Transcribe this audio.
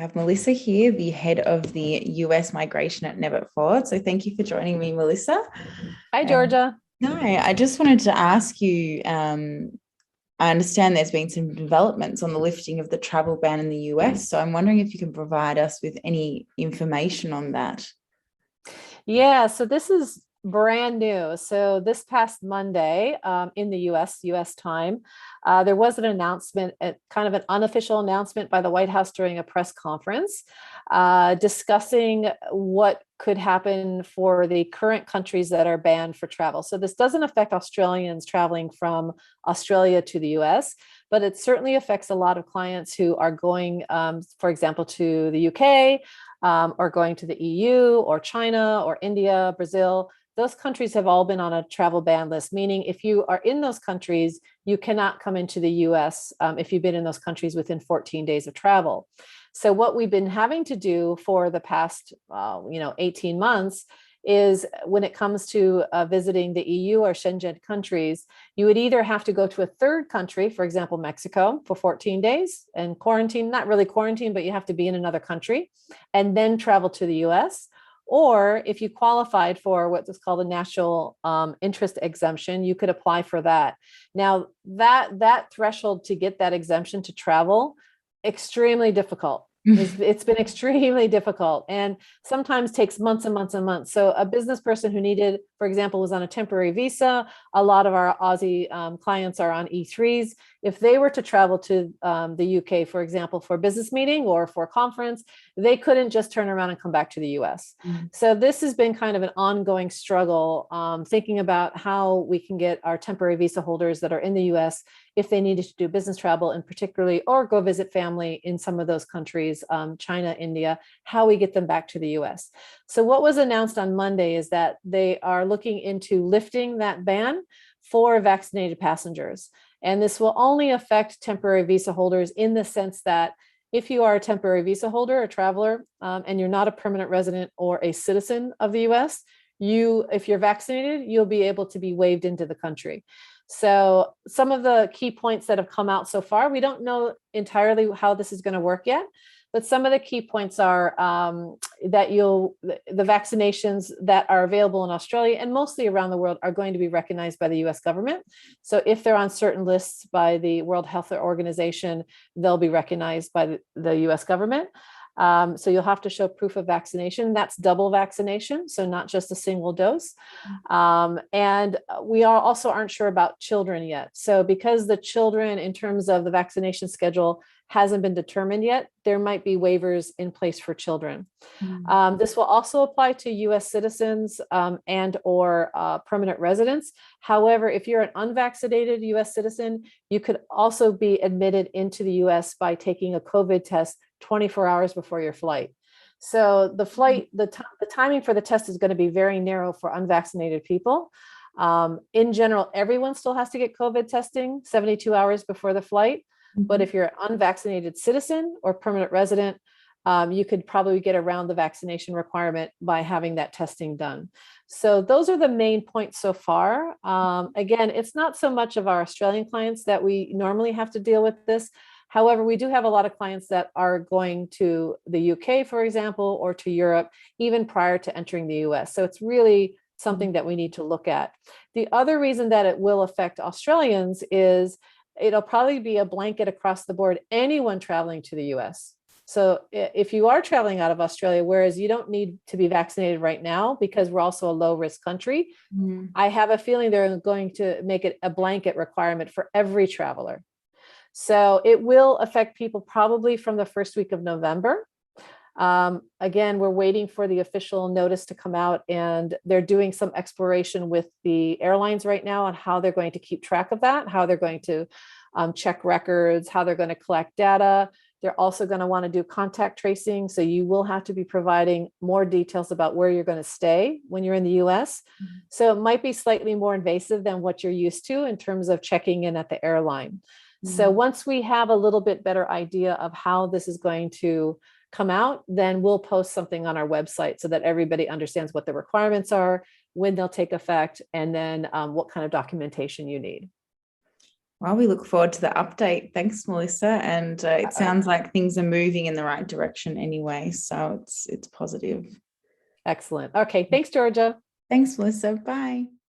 I have Melissa here, the head of the US migration at Nevett Ford. So thank you for joining me, Melissa. Hi, Um, Georgia. no, I just wanted to ask you, I understand there's been some developments on the lifting of the travel ban in the US. So I'm wondering if you can provide us with any information on that. Yeah, so this is brand new. So this past Monday in the US time, there was an announcement, kind of an unofficial announcement by the White House during a press conference discussing what could happen for the current countries that are banned for travel. So this doesn't affect Australians traveling from Australia to the US, but it certainly affects a lot of clients who are going, for example, to the UK, or going to the EU or China or India, Brazil. Those countries have all been on a travel ban list, meaning if you are in those countries, you cannot come into the US if you've been in those countries within 14 days of travel. So what we've been having to do for the past 18 months is when it comes to visiting the EU or Schengen countries, you would either have to go to a third country, for example, Mexico, for 14 days and quarantine, not really quarantine, but you have to be in another country and then travel to the US. Or if you qualified for what is called a national interest exemption, you could apply for that. Now, that threshold to get that exemption to travel, extremely difficult. It's been extremely difficult and sometimes takes months and months and months. So a business person who needed, for example, was on a temporary visa. A lot of our Aussie clients are on E3s. If they were to travel to the UK, for example, for a business meeting or for a conference, they couldn't just turn around and come back to the US. So this has been kind of an ongoing struggle, thinking about how we can get our temporary visa holders that are in the US, if they needed to do business travel and particularly, or go visit family in some of those countries, China, India, how we get them back to the US. So what was announced on Monday is that they are looking into lifting that ban for vaccinated passengers. And this will only affect temporary visa holders in the sense that if you are a temporary visa holder, a traveler, and you're not a permanent resident or a citizen of the US, if you're vaccinated, you'll be able to be waived into the country. So some of the key points that have come out so far, we don't know entirely how this is going to work yet, but some of the key points are that the vaccinations that are available in Australia and mostly around the world are going to be recognized by the US government. So if they're on certain lists by the World Health Organization, they'll be recognized by the US government. So you'll have to show proof of vaccination. That's double vaccination, so not just a single dose. And we also aren't sure about children yet. So because the children, in terms of the vaccination schedule, hasn't been determined yet, there might be waivers in place for children. This will also apply to US citizens and or permanent residents. However, if you're an unvaccinated US citizen, you could also be admitted into the US by taking a COVID test 24 hours before your flight. So the flight, the timing for the test is going to be very narrow for unvaccinated people. In general, everyone still has to get COVID testing 72 hours before the flight. But if you're an unvaccinated citizen or permanent resident, you could probably get around the vaccination requirement by having that testing done. So those are the main points so far. Again, it's not so much of our Australian clients that we normally have to deal with this. However, we do have a lot of clients that are going to the UK, for example, or to Europe, even prior to entering the US. So it's really something that we need to look at. The other reason that it will affect Australians is it'll probably be a blanket across the board, anyone traveling to the US. So if you are traveling out of Australia, whereas you don't need to be vaccinated right now because we're also a low risk country, I have a feeling they're going to make it a blanket requirement for every traveler. So it will affect people probably from the first week of November. Again, we're waiting for the official notice to come out, and they're doing some exploration with the airlines right now on how they're going to keep track of that, how they're going to check records, how they're going to collect data. They're also going to want to do contact tracing. So you will have to be providing more details about where you're going to stay when you're in the US. So it might be slightly more invasive than what you're used to in terms of checking in at the airline. So once we have a little bit better idea of how this is going to come out, then we'll post something on our website so that everybody understands what the requirements are, when they'll take effect, and then what kind of documentation you need. Well, we look forward to the update. Thanks, Melissa. And it sounds like things are moving in the right direction anyway. So it's positive. Excellent. Okay. Thanks, Georgia. Thanks, Melissa. Bye.